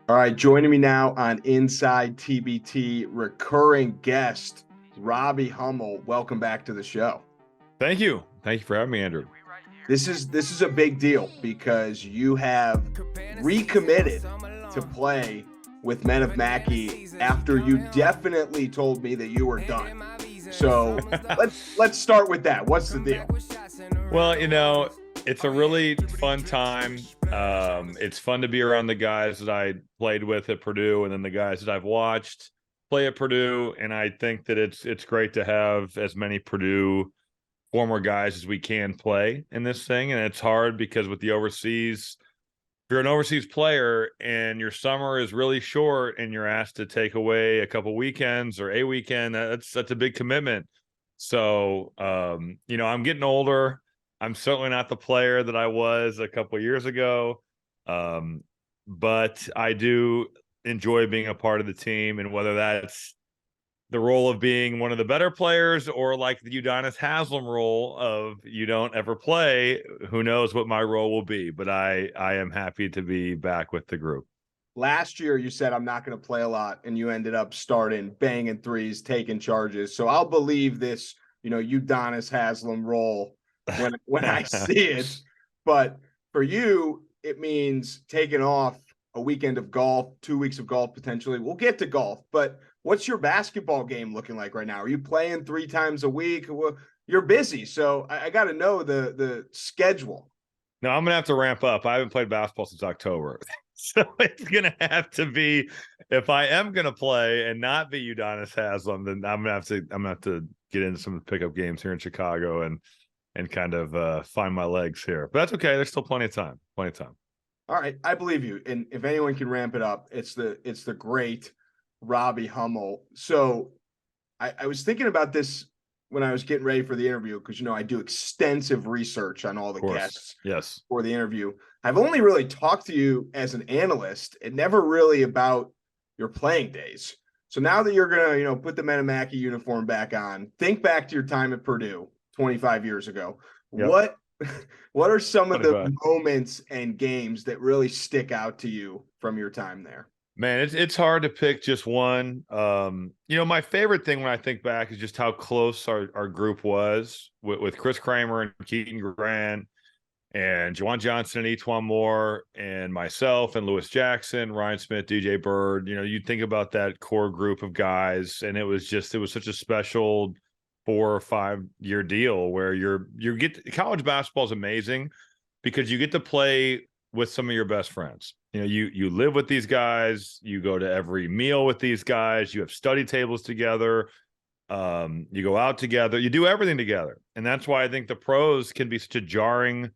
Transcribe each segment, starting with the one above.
All right, joining me now on Inside TBT, recurring guest, Robbie Hummel. Welcome back to the show. Thank you. Thank you for having me, Andrew. This is a big deal because you have recommitted to play with Men of Mackey after you definitely told me that you were done. So let's start with that. What's the deal? Well, it's a really fun time. It's fun to be around the guys that I played with at Purdue and then the guys that I've watched play at Purdue. And I think that it's great to have as many Purdue former guys as we can play in this thing. And it's hard because with the overseas, if you're an overseas player and your summer is really short and you're asked to take away a couple weekends or a weekend, that's a big commitment. So, I'm getting older. I'm certainly not the player that I was a couple of years ago. But I do enjoy being a part of the team, and whether that's the role of being one of the better players or like the Udonis Haslem role of you don't ever play, who knows what my role will be, but I am happy to be back with the group. Last year, you said I'm not going to play a lot, and you ended up starting, banging threes, taking charges. So I'll believe this, Udonis Haslem role when I see it. But for you, it means taking off a weekend of golf, 2 weeks of golf potentially. We'll get to golf, but what's your basketball game looking like right now? Are you playing 3 times a week? Well, you're busy, so I got to know the schedule. No, I'm gonna have to ramp up. I haven't played basketball since October. So it's gonna have to be, if I am gonna play and not be Udonis Haslem, then I'm gonna have to get into some pickup games here in Chicago and kind of find my legs here. But that's okay. There's still plenty of time. Plenty of time. All right, I believe you. And if anyone can ramp it up, it's the great Robbie Hummel. So I was thinking about this when I was getting ready for the interview, because I do extensive research on all the guests Yes. for the interview. I've only really talked to you as an analyst and never really about your playing days. So now that you're gonna, put the Men of Mackey uniform back on, think back to your time at Purdue 25 years ago. Yep. What are some of the 25. moments and games that really stick out to you from your time there? Man, it's hard to pick just one. My favorite thing when I think back is just how close our group was with Chris Kramer and Keaton Grant and Juwan Johnson and Etwan Moore and myself and Lewis Jackson, Ryan Smith, DJ Bird. You think about that core group of guys, and it was such a special 4 or 5 year deal where college basketball is amazing because you get to play with some of your best friends. You live with these guys, you go to every meal with these guys, you have study tables together, you go out together, you do everything together. And that's why I think the pros can be such a jarring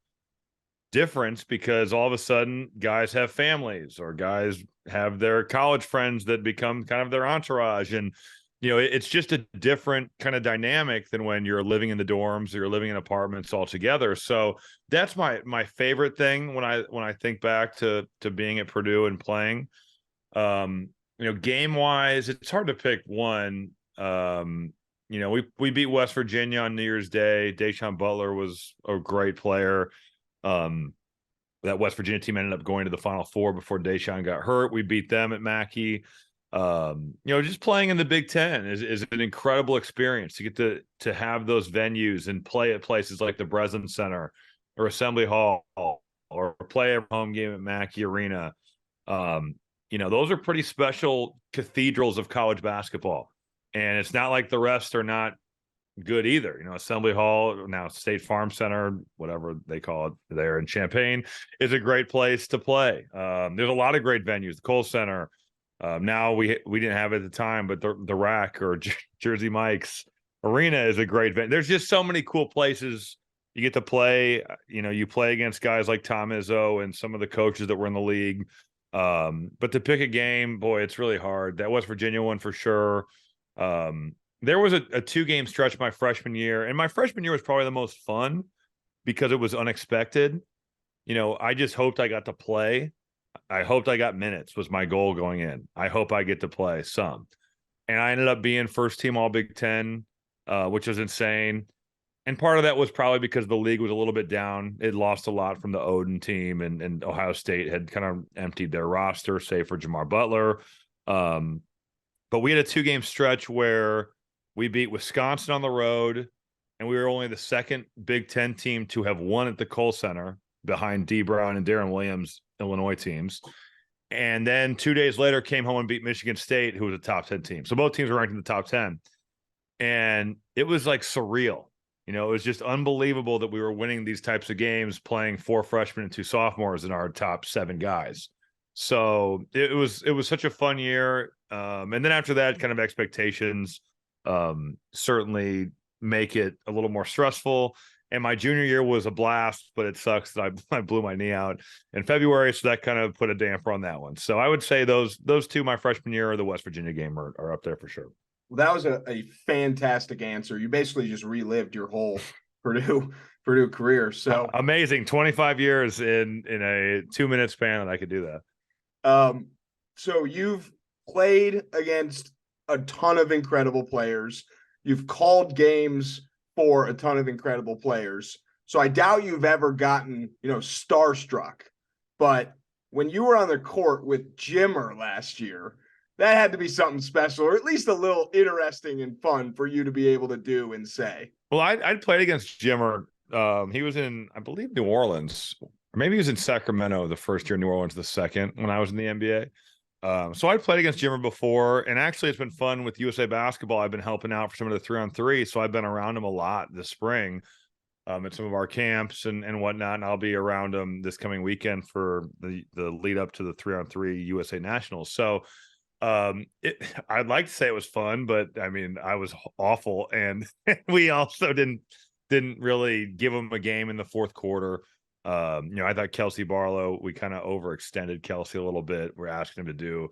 difference, because all of a sudden guys have families or guys have their college friends that become kind of their entourage. And it's just a different kind of dynamic than when you're living in the dorms or you're living in apartments all together. So that's my favorite thing when I think back to being at Purdue and playing. Game wise, it's hard to pick one. We beat West Virginia on New Year's Day. Deshaun Butler was a great player. That West Virginia team ended up going to the Final Four before Deshaun got hurt. We beat them at Mackey. Just playing in the Big Ten is an incredible experience to get to have those venues and play at places like the Breslin Center or Assembly Hall or play a home game at Mackey Arena. Those are pretty special cathedrals of college basketball. And it's not like the rest are not good either. Assembly Hall, now State Farm Center, whatever they call it there in Champaign, is a great place to play. There's a lot of great venues, the Kohl Center. Now we didn't have it at the time, but the Rack or Jersey Mike's Arena is a great venue. There's just so many cool places you get to play. You play against guys like Tom Izzo and some of the coaches that were in the league. But to pick a game, boy, it's really hard. That West Virginia one for sure. There was a 2-game stretch my freshman year, and my freshman year was probably the most fun because it was unexpected. I just hoped I got to play. I hoped I got minutes was my goal going in. I hope I get to play some. And I ended up being first team All Big Ten, which was insane. And part of that was probably because the league was a little bit down. It lost a lot from the Odin team, and Ohio State had kind of emptied their roster, save for Jamar Butler. But we had a 2-game stretch where we beat Wisconsin on the road, and we were only the second Big Ten team to have won at the Kohl Center behind D. Brown and Darren Williams, Illinois teams. And then 2 days later came home and beat Michigan State, who was a top 10 team. So both teams were ranked in the top 10. And it was like surreal. It was just unbelievable that we were winning these types of games, playing 4 freshmen and 2 sophomores in our top 7 guys. So it was such a fun year. And then after that, kind of expectations certainly make it a little more stressful. And my junior year was a blast, but it sucks that I blew my knee out in February, so that kind of put a damper on that one. So I would say those 2, my freshman year or the West Virginia game, are up there for sure. Well, that was a fantastic answer. You basically just relived your whole Purdue career. So amazing. 25 years in a 2-minute span that I could do that. So you've played against a ton of incredible players. You've called games for a ton of incredible players. So I doubt you've ever gotten, starstruck. But when you were on the court with Jimmer last year, that had to be something special, or at least a little interesting and fun for you to be able to do and say. Well, I'd played against Jimmer. He was in, I believe, New Orleans, or maybe he was in Sacramento the first year, New Orleans the second, when I was in the NBA. So I played against Jimmer before, and actually it's been fun with USA Basketball. I've been helping out for some of the 3-on-3, so I've been around him a lot this spring at some of our camps and whatnot, and I'll be around him this coming weekend for the lead up to the 3-on-3 USA Nationals. So I'd like to say it was fun, but I mean, I was awful, and we also didn't really give him a game in the fourth quarter. I thought Kelsey Barlow, we kind of overextended Kelsey a little bit. We're asking him to do,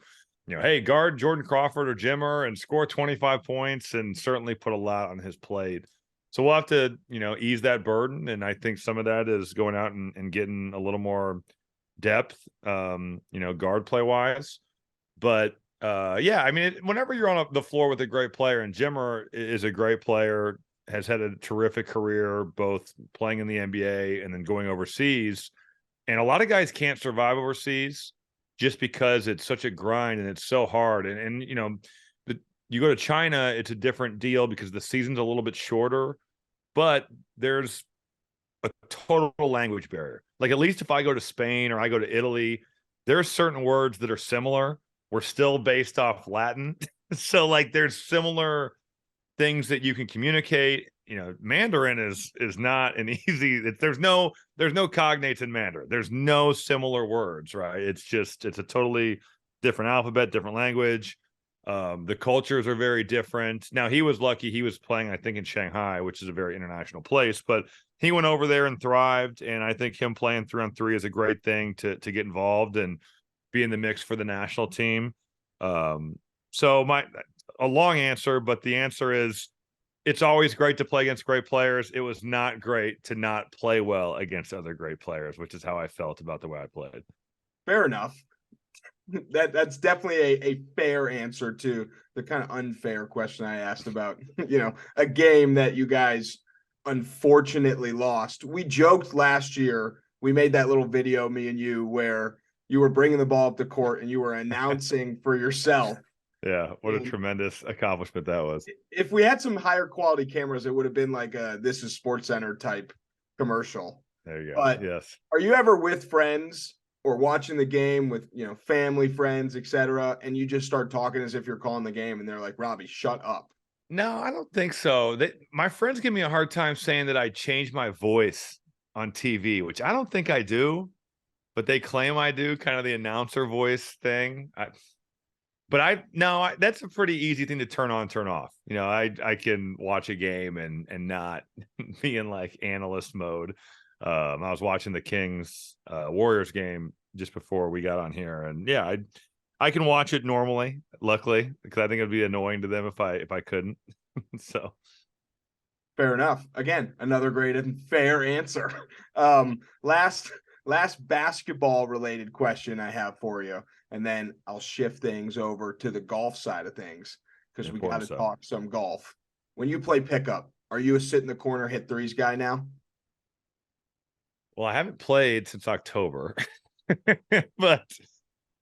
hey, guard Jordan Crawford or Jimmer and score 25 points, and certainly put a lot on his plate. So we'll have to, ease that burden. And I think some of that is going out and getting a little more depth, guard play wise. But yeah, I mean, whenever you're on the floor with a great player, and Jimmer is a great player, has had a terrific career, both playing in the NBA and then going overseas. And a lot of guys can't survive overseas just because it's such a grind and it's so hard. And you go to China, it's a different deal because the season's a little bit shorter, but there's a total language barrier. Like, at least if I go to Spain or I go to Italy, there are certain words that are similar. We're still based off Latin. So like there's similar things that you can communicate. Mandarin is not an easy, there's no cognates in Mandarin. There's no similar words, right? It's a totally different alphabet, different language. The cultures are very different. Now, he was lucky. He was playing, I think, in Shanghai, which is a very international place, but he went over there and thrived. And I think him playing 3-on-3 is a great thing to get involved and be in the mix for the national team. So a long answer, but the answer is it's always great to play against great players. It was not great to not play well against other great players, which is how I felt about the way I played. Fair enough. That's definitely a fair answer to the kind of unfair question I asked about, a game that you guys unfortunately lost. We joked last year, we made that little video, me and you, where you were bringing the ball up the court and you were announcing for yourself. Yeah, what a tremendous accomplishment that was. If we had some higher quality cameras, it would have been like a This Is SportsCenter type commercial. There you go. But yes. Are you ever with friends or watching the game with, family, friends, etc., and you just start talking as if you're calling the game and they're like, Robbie, shut up? No, I don't think so. My friends give me a hard time saying that I changed my voice on TV, which I don't think I do, but they claim I do, kind of the announcer voice thing. That's a pretty easy thing to turn on, turn off. I can watch a game and not be in like analyst mode. I was watching the Kings Warriors game just before we got on here, and yeah, I can watch it normally, luckily, because I think it'd be annoying to them if I couldn't. So fair enough. Again, another great and fair answer. Last basketball related question I have for you, and then I'll shift things over to the golf side of things because we got to talk some golf. When you play pickup, Are you a sit in the corner, hit threes guy now? Well, I haven't played since October, but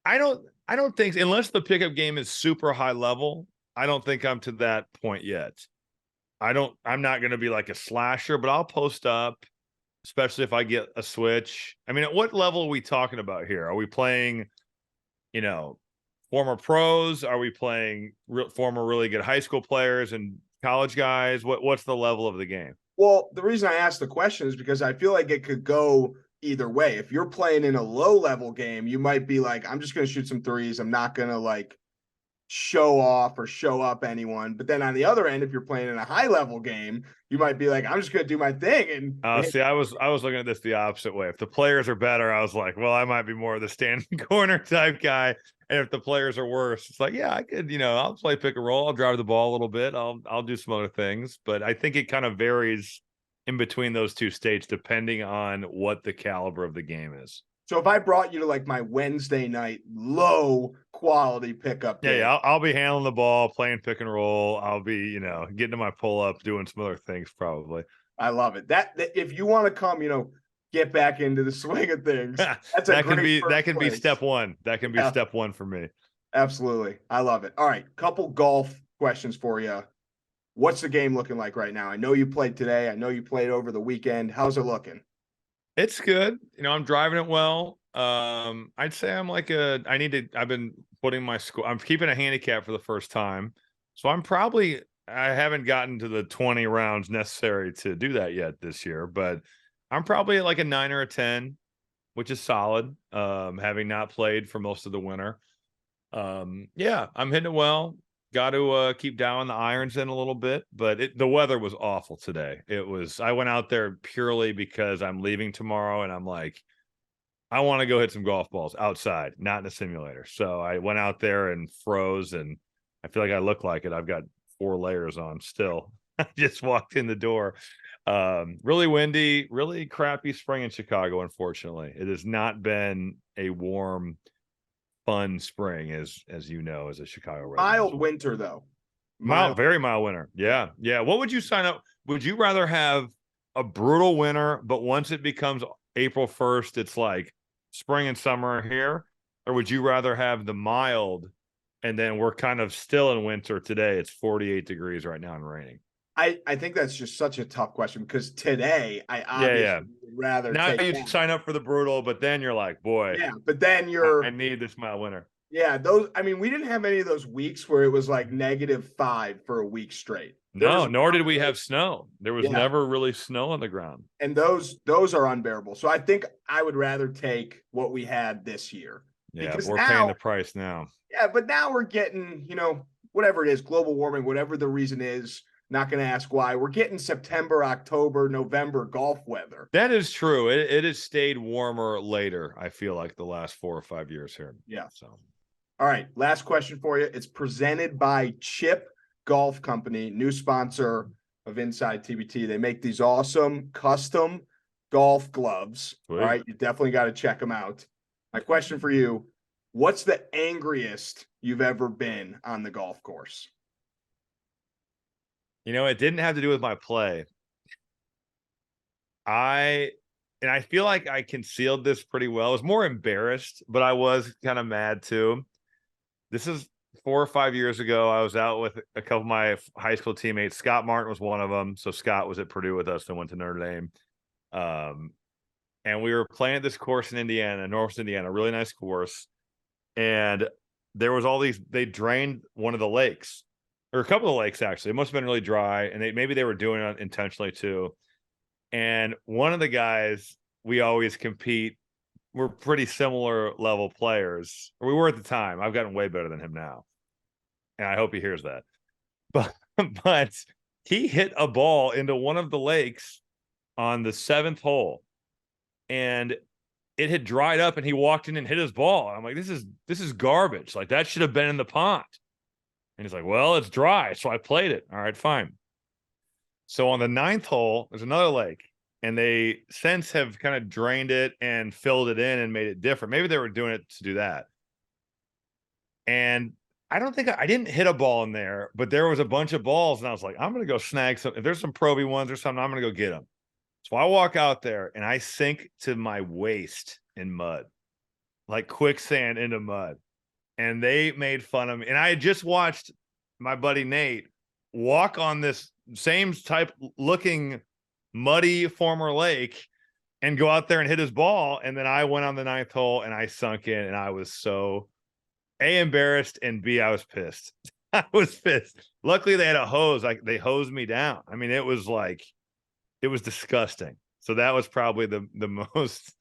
I don't think, unless the pickup game is super high level, I don't think I'm to that point yet. I'm not going to be like a slasher, but I'll post up, especially if I get a switch. I mean, at what level are we talking about here? Are we playing, you know, former pros? Are we playing former really good high school players and college guys? What's the level of the game? Well, the reason I asked the question is because I feel like it could go either way. If you're playing in a low level game, you might be like, I'm just going to shoot some threes. I'm not going to like show off or show up anyone. But then on the other end, if you're playing in a high level game, you might be like, I'm just going to do my thing. And See, I was looking at this the opposite way. If the players are better, I was like, well, I might be more of the standing corner type guy. And if the players are worse, it's like, yeah, I could, I'll play pick and roll. I'll drive the ball a little bit. I'll do some other things. But I think it kind of varies in between those two states, depending on what the caliber of the game is. So if I brought you to like my Wednesday night low quality pickup game, I'll be handling the ball, playing pick and roll. I'll be, getting to my pull up, doing some other things probably. I love it. That if you want to come, get back into the swing of things, that's that can be step one. That can be step one for me. Absolutely. I love it. All right. Couple golf questions for you. What's the game looking like right now? I know you played today. I know you played over the weekend. How's it looking? It's good. I'm driving it well. I'd say I'm like I've been putting my score. I'm keeping a handicap for the first time. So I haven't gotten to the 20 rounds necessary to do that yet this year, but I'm probably at like a 9 or a 10, which is solid. Having not played for most of the winter. Yeah, I'm hitting it well. Got to keep down the irons in a little bit, but the weather was awful today. I went out there purely because I'm leaving tomorrow and I'm like, I want to go hit some golf balls outside, not in a simulator. So I went out there and froze, and I feel like I look like it. I've got 4 layers on still. I just walked in the door. Really windy, really crappy spring in Chicago, unfortunately. It has not been a warm, fun spring, as you know, as a Chicago resident. Mild winter, though. Very mild winter. Yeah. What would you sign up? Would you rather have a brutal winter, but once it becomes April 1st, it's like spring and summer here? Or would you rather have the mild and then we're kind of still in winter today? It's 48 degrees right now and raining. I think that's just such a tough question because today I obviously would rather now you sign up for the brutal, but then you're like, boy, but then I need this mild winter. Yeah, we didn't have any of those weeks where it was like -5 for a week straight. No, nor did we have snow. There was never really snow on the ground. And those are unbearable. So I think I would rather take what we had this year. Yeah, we're paying the price now. Yeah, but now we're getting, whatever it is, global warming, whatever the reason is, not going to ask why. We're getting September, October, November golf weather. That is true. It has stayed warmer later, I feel like, the last 4 or 5 years here. Yeah. So, all right, last question for you. It's presented by Chipp Golf Company, new sponsor of Inside TBT. They make these awesome custom golf gloves. Sweet. All right, you definitely got to check them out. My question for you, what's the angriest you've ever been on the golf course? It didn't have to do with my play. I feel like I concealed this pretty well. I was more embarrassed, but I was kind of mad too. This is 4 or 5 years ago. I was out with a couple of my high school teammates. Scott Martin was one of them. So Scott was at Purdue with us and went to Notre Dame. And we were playing at this course in Indiana, Northwest Indiana, a really nice course. And there was they drained one of the lakes, or a couple of lakes, actually. It must have been really dry. And maybe they were doing it intentionally too. And one of the guys, we always compete. We're pretty similar level players. Or we were at the time. I've gotten way better than him now. And I hope he hears that. But he hit a ball into one of the lakes on the 7th hole. And it had dried up and he walked in and hit his ball. I'm like, this is garbage. Like, that should have been in the pond. And he's like, well, it's dry. So I played it. All right, fine. So on the 9th hole, there's another lake. And they since have kind of drained it and filled it in and made it different. Maybe they were doing it to do that. And I don't think I didn't hit a ball in there, but there was a bunch of balls, and I was like, I'm gonna go snag some. If there's some Pro V ones or something, I'm gonna go get them. So I walk out there and I sink to my waist in mud, like quicksand into mud. And they made fun of me. And I had just watched my buddy Nate walk on this same type looking muddy former lake and go out there and hit his ball. And then I went on the 9th hole and I sunk in, and I was so A, embarrassed, and B, I was pissed. I was pissed. Luckily they had a hose. Like, they hosed me down. I mean, it was disgusting. So that was probably the most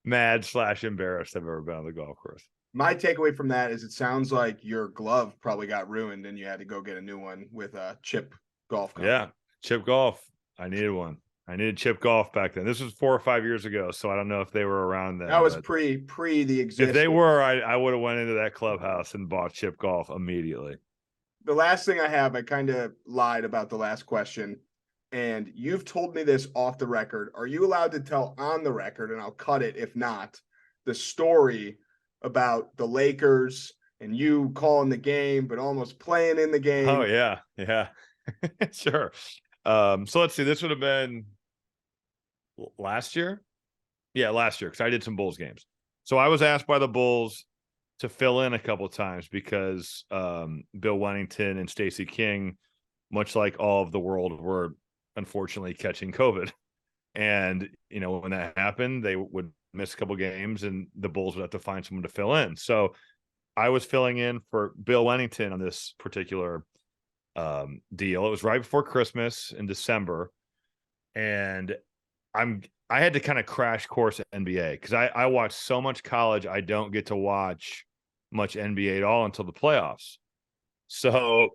mad / embarrassed I've ever been on the golf course. My takeaway from that is it sounds like your glove probably got ruined and you had to go get a new one with Chipp Golf Co. Yeah, Chipp Golf. I needed one. I needed Chipp Golf back then. This was 4 or 5 years ago, so I don't know if they were around then. That was pre the existence. If they were, I would have went into that clubhouse and bought Chipp Golf immediately. The last thing I have, I kind of lied about the last question, and you've told me this off the record. Are you allowed to tell on the record, and I'll cut it if not, the story about the Lakers and you calling the game but almost playing in the game? Oh yeah, sure. So let's see, this would have been last year. Yeah, last year, because I did some Bulls games. So I was asked by the Bulls to fill in a couple of times because Bill Wennington and Stacey King, much like all of the world, were unfortunately catching COVID. And, you know, when that happened, they would miss a couple games and the Bulls would have to find someone to fill in. So I was filling in for Bill Wennington on this particular deal. It was right before Christmas in December. And I had to kind of crash course NBA because I watch so much college. I don't get to watch much NBA at all until the playoffs. So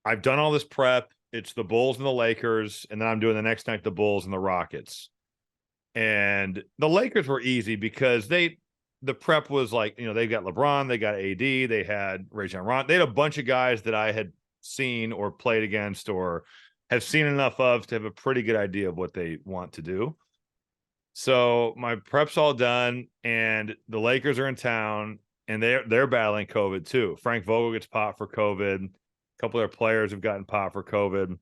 I've done all this prep. It's the Bulls and the Lakers, and then I'm doing the next night the Bulls and the Rockets. And the Lakers were easy because the prep was like, you know, they got LeBron, they got AD, they had Rajon Rondo. They had a bunch of guys that I had seen or played against or have seen enough of to have a pretty good idea of what they want to do. So my prep's all done, and the Lakers are in town, and they're battling COVID too. Frank Vogel gets popped for COVID. A couple of their players have gotten popped for COVID.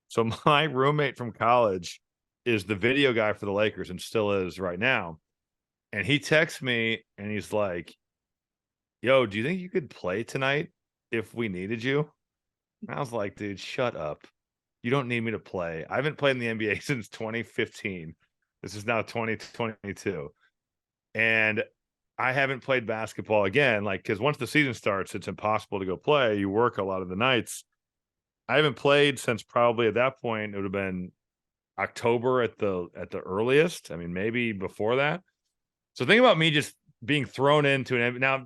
So my roommate from college is the video guy for the Lakers and still is right now. And he texts me and he's like, yo, do you think you could play tonight if we needed you? And I was like, dude, shut up. You don't need me to play. I haven't played in the NBA since 2015. This is now 2022. And I haven't played basketball again, like, because once the season starts, it's impossible to go play. You work a lot of the nights. I haven't played since probably at that point, it would have been October at the earliest. I mean, maybe before that. So think about me just being thrown into an, now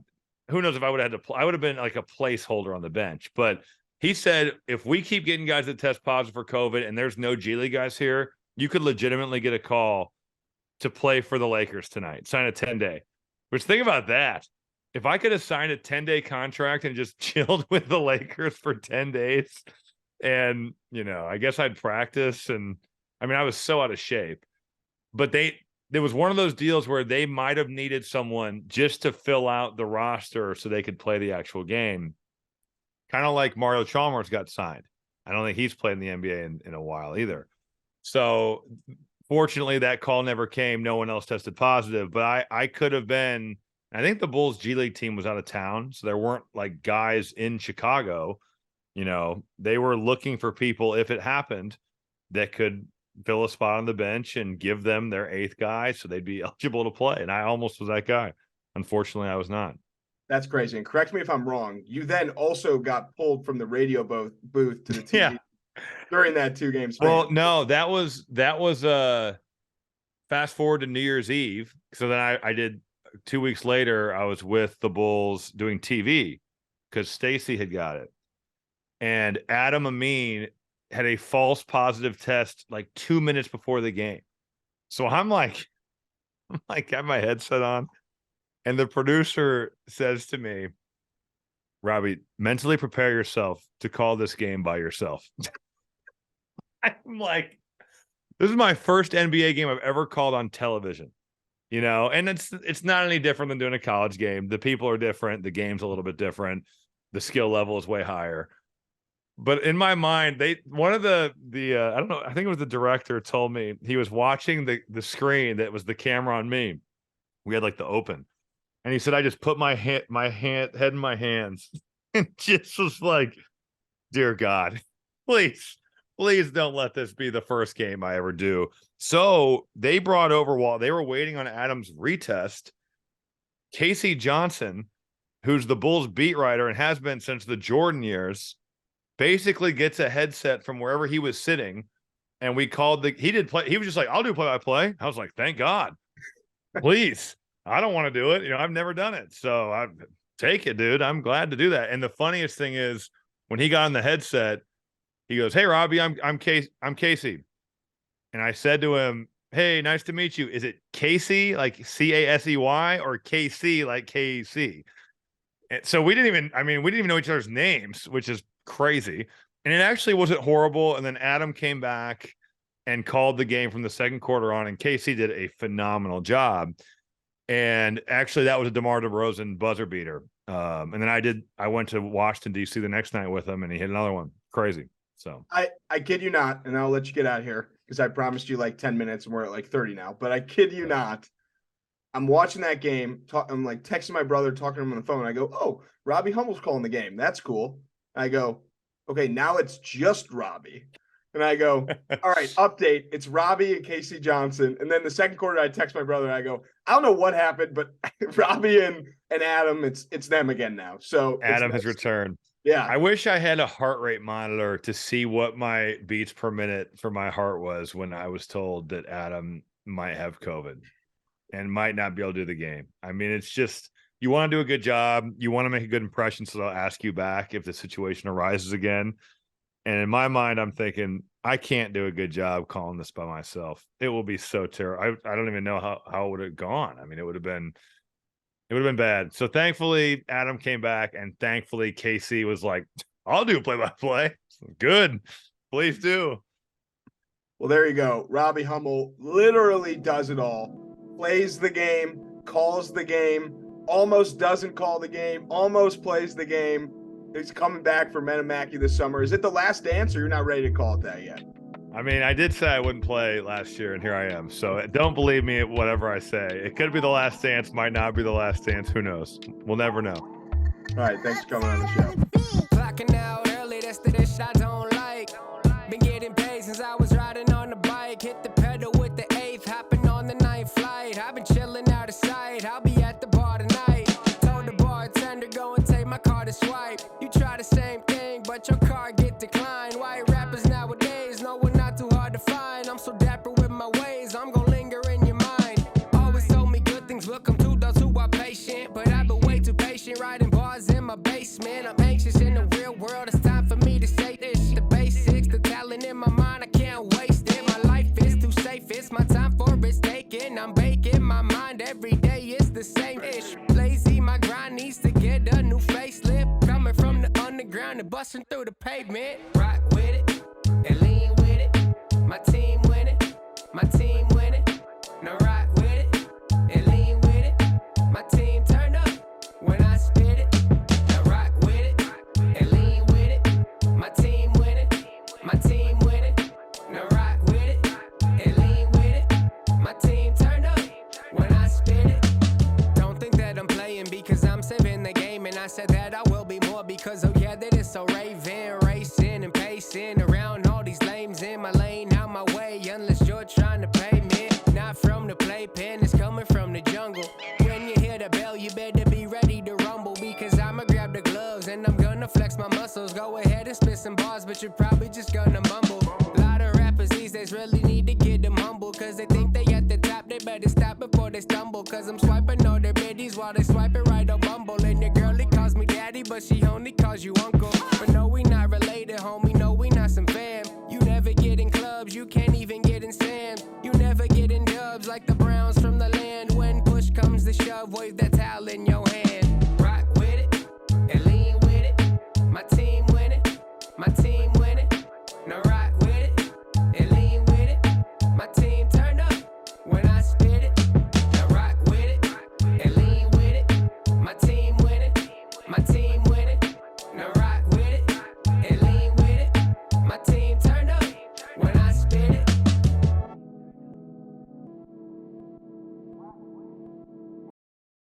who knows if I would have had to play. I would have been like a placeholder on the bench. But he said, if we keep getting guys that test positive for COVID and there's no G League guys here, you could legitimately get a call to play for the Lakers tonight, sign a 10-day. Which, think about that. If I could have signed a 10-day contract and just chilled with the Lakers for 10 days and, you know, I guess I'd practice. And I mean, I was so out of shape, but there was one of those deals where they might have needed someone just to fill out the roster so they could play the actual game. Kind of like Mario Chalmers got signed. I don't think he's played in the NBA in a while either. So fortunately, that call never came. No one else tested positive, but I could have been. I think the Bulls G League team was out of town, so there weren't like guys in Chicago. You know, they were looking for people if it happened that could fill a spot on the bench and give them their 8th guy so they'd be eligible to play. And I almost was that guy. Unfortunately, I was not. That's crazy. And correct me if I'm wrong. You then also got pulled from the radio booth to the TV during that 2 game span. Well, no, that was fast forward to New Year's Eve. So then I did 2 weeks later, I was with the Bulls doing TV because Stacey had got it. And Adam Amin had a false positive test like 2 minutes before the game. So I'm like, got my headset on. And the producer says to me, Robbie, mentally prepare yourself to call this game by yourself. I'm like, this is my first NBA game I've ever called on television, you know, and it's not any different than doing a college game. The people are different. The game's a little bit different. the skill level is way higher. But in my mind, one of the I don't know, I think it was the director told me he was watching the screen that was the camera on me. We had like the open, and he said I just put my head in my hands and just was like, dear God, please don't let this be the first game I ever do. So they brought over, while they were waiting on Adam's retest, Casey Johnson, who's the Bulls beat writer and has been since the Jordan years, basically gets a headset from wherever he was sitting, and we called he was just like, I'll do play-by-play. I was like, thank God. Please. I don't want to do it. You know, I've never done it. So I take it, dude. I'm glad to do that. And the funniest thing is when he got on the headset, he goes, hey, Robbie, I'm Casey. And I said to him, hey, nice to meet you. Is it Casey, like Casey, or KC, like KC? And so we didn't even know each other's names, which is crazy. And it actually wasn't horrible. And then Adam came back and called the game from the second quarter on, and KC did a phenomenal job. And actually that was a DeMar DeRozan buzzer beater. And then I went to Washington, D.C. the next night with him, and he hit another one. Crazy. So I kid you not, and I'll let you get out of here because I promised you like 10 minutes and we're at like 30 now, but I kid you not. I'm watching that game. I'm like texting my brother, talking to him on the phone. I go, oh, Robbie Hummel's calling the game. That's cool. I go, okay, now it's just Robbie. And I go, all right, update. It's Robbie and Casey Johnson. And then the second quarter, I text my brother. I go, I don't know what happened, but Robbie and Adam, it's them again now. So Adam has returned. Yeah. I wish I had a heart rate monitor to see what my beats per minute for my heart was when I was told that Adam might have COVID and might not be able to do the game. I mean, it's just, you want to do a good job. You want to make a good impression, so they'll ask you back if the situation arises again. And in my mind, I'm thinking, I can't do a good job calling this by myself. It will be so terrible. I don't even know how it would have gone. I mean, it would have been bad. So thankfully, Adam came back, and thankfully, Casey was like, I'll do play-by-play. Good. Please do. Well, there you go. Robbie Hummel literally does it all. Plays the game, calls the game, almost doesn't call the game, almost plays the game. He's coming back for Men of Mackey this summer. Is it the last dance, or you're not ready to call it that yet? I mean, I did say I wouldn't play last year, and here I am. So don't believe me at whatever I say. It could be the last dance, might not be the last dance. Who knows? We'll never know. All right, thanks for coming on the show. Clocking out early, that's the dish I don't like. Been getting paid since I was riding on the bike. Hit the pedal with the 8th, hopping on the 9th flight. I've been chilling out of sight. I'll be at the bar tonight. Told the bartender, go and take my card to swipe. You try the same thing, but your card get declined. White rappers nowadays, no one not too hard to find. I'm so dapper with my ways, I'm gonna linger in your mind. Always told me good things, welcome to those who are patient. But I've been way too patient, writing bars in my basement. I'm anxious in the real world, it's time for me to say this. The basics, the talent in my mind, I can't waste it. My life is too safe, it's my time for risk taking. I'm baking my mind, every day it's the same ish. Lazy, my grind needs to get a new facelift. Coming from the underground and busting through the pavement. Rock with it, and lean with it. My team win it, my team win it. Now rock with it, and lean with it. My team turn up when I spit it. Now rock with it, and lean with it. My team win it, my team win it. Now rock with it, and lean with it. My team turn up when I spit it. Don't think that I'm playing because I'm saving the game, and I said that I will be more because oh yeah, that is so raving, racing and pacing around all these lanes in my lane, out my way, unless you're trying to pay me. Not from the playpen, it's coming from the jungle. When you hear the bell, you better be ready to rumble because I'ma grab the gloves and I'm gonna flex my muscles. Go ahead and spit some bars, but you're probably just gonna mumble. A lot of rappers these days really need to get them humble because they think they at the top, they better stop before they stumble. Cause I'm swiping all their biddies while they swiping right on Bumble. And your girlie calls me daddy, but she only calls you uncle. But no, we not related, homie.